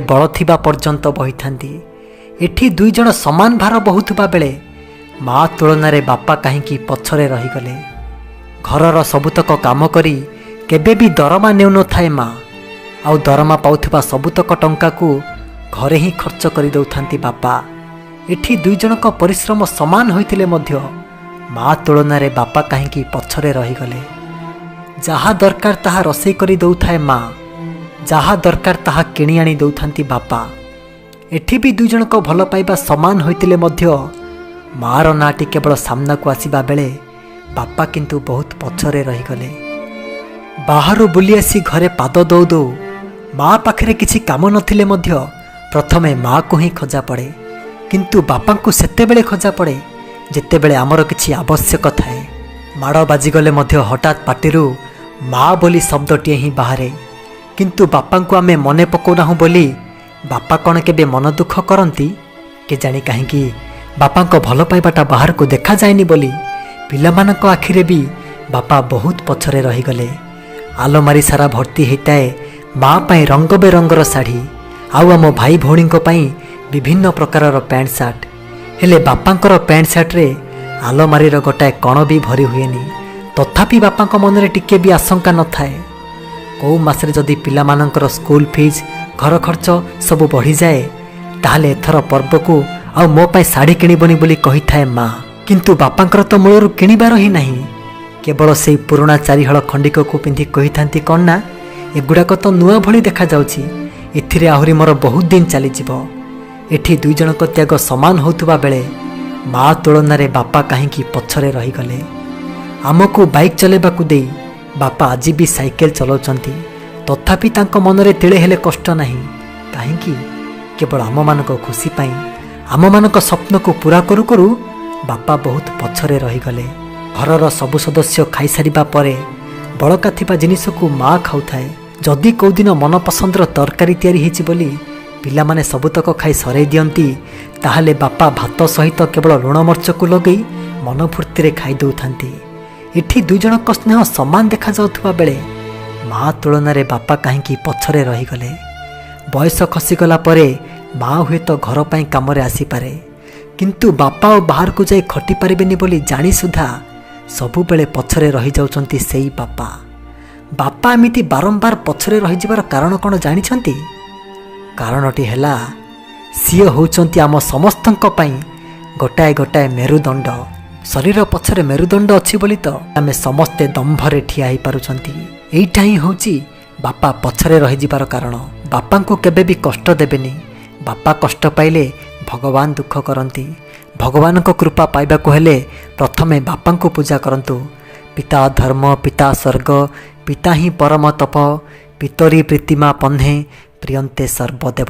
बल थिबा पर्यंत बही थांती। एठी दुई जण समान भार बहुथुबा बेले माँ तुलन में बापा कहीं पछरे रहीगले। घरर सबुतक काम करी केबे भी दरमा नेउ न थाए माँ, आउ दरमा पाउथुबा सबुतक टंका को घरे ही खर्च करि दउथांती बापा। एठी दुई जनक परिश्रम समान होइतिले मध्य माँ तुलन में बापा कहीं पछरे रहीगले। जहा दरकार ताहा रसई करि दउथाए माँ, जहा दरकार ताहा किणी आनी दउथांती बापा। एठी भी दुई जनक भल पाइबा समान होइतिले मध्य मार नाटी केवल सामना को आसीबा बेले बापा किंतु बहुत पछरे रहीगले। बाहर बुली आसी घरे पाद दौ दौ माँ पाखरे किछि काम नथिले मध्य प्रथमे माँ को ही खोजा पड़े, किंतु बापा को सेतेबेले खोजा पड़े जेतेबेले आमर किछि आवश्यक थाए। माड़ बाजिगले मध्य हठात पाटिरू माँ बोली शब्दटीए ही बाहरे, किंतु बापा को आमे मने पकाउनाहु बोली बापा कौन केबे मन दुख करती के जानी कहीं बापा को भल पाइबाटा बाहर को देखा जाएनी बोली पिलामानक आखिरे भी बापा बहुत पछरे रहीगले। आलमारी सारा भर्ती होता माँ पाई रंग बेरंगर शाढ़ी आउ आम भाई भौणी विभिन्न प्रकार पैंट सार्ट, हेले बापांकर पैंट सार्ट रे आलमारीर गोटाए कण भी भरी हुएनी। तथापि बापा मन में टिके भी आशंका न थाए कौ मासरे जदि पिलामानंकर स्कूल फीस घर खर्च सब बढ़ी जाए ताहले एथर पर्व को आ मो पाई शाढ़ी किणबनी बोली कही थाए माँ। किंतु बापांकर तो मूलर किणबार ही नहीं, केवल से पुराणा चारिहल खंडिक को पिंधि कही थांती कौन ना एगुड़ाक तो नुआ भली देखा जाउछि, एथिरे आहुरी मोर बहुत दिन चलीजिव। एठी दुई जनक त्याग समान होतुबा बेले माँ तुलन में बापा कहीं पछरे रहीगले। आमको बाइक चलेबाकू दे बापा आज भी साइकेल चलाउछंती, तथापि तांको मनरे तिळे हेले कष्ट नहीं। कहीं केवल आम मानक खुशी पाई आम मानक स्वप्न को पूरा करू करू बापा बहुत पछरे रहीगले। घरर सबु सदस्य खाई सारिबा परे बळका थिबा जिनिस को माँ खाउथाए। जदि कौ दिन मन पसंदर तरकारी तैयारी हेछि बोली पिलामाने सबुतक खाई सरै दियंती ताहले बापा भात सहित केवल लुण मर्च को लगई मन फूर्ति रे खाई दउथांती। एठी दुई जनक स्नेह समान देखा जाउथुबा बेले माँ तुलन में बापा कहीं पछरे रहीगले। बयस खसीगला परे माँ हुए तो घर पाई काम रे आसीपारे, किंतु बापा और बाहर को जाई खटी पारिबेनी बोली जानी सुधा सबु बेले पछरे रही जाउछंती सेई बापा। बापा एमिति बारंबार पछरे रही जिबार कारण कौन जानिछंती? कारणटी हैला सिए होउछंती आम समस्तंक पाई गोटाए गोटाए मेरुदंड। शरीर पछरे मेरुदंड अच्छी बोली तो आमे समस्ते दंभरे ठिया ही पारुछंती। एइटा ही होउची बापा पछरे रही जिबार कारण। बापा को केबे भी कष्ट देबेनी, बापा कष्ट पाइले भगवान दुख करती। भगवान को कृपा पाइबा को हेले प्रथमे बापा को पूजा करंतु। पिता धर्म पिता स्वर्ग पिता ही परम तप पितरी प्रीतिमा पन्हे प्रियंते सर्वदेव।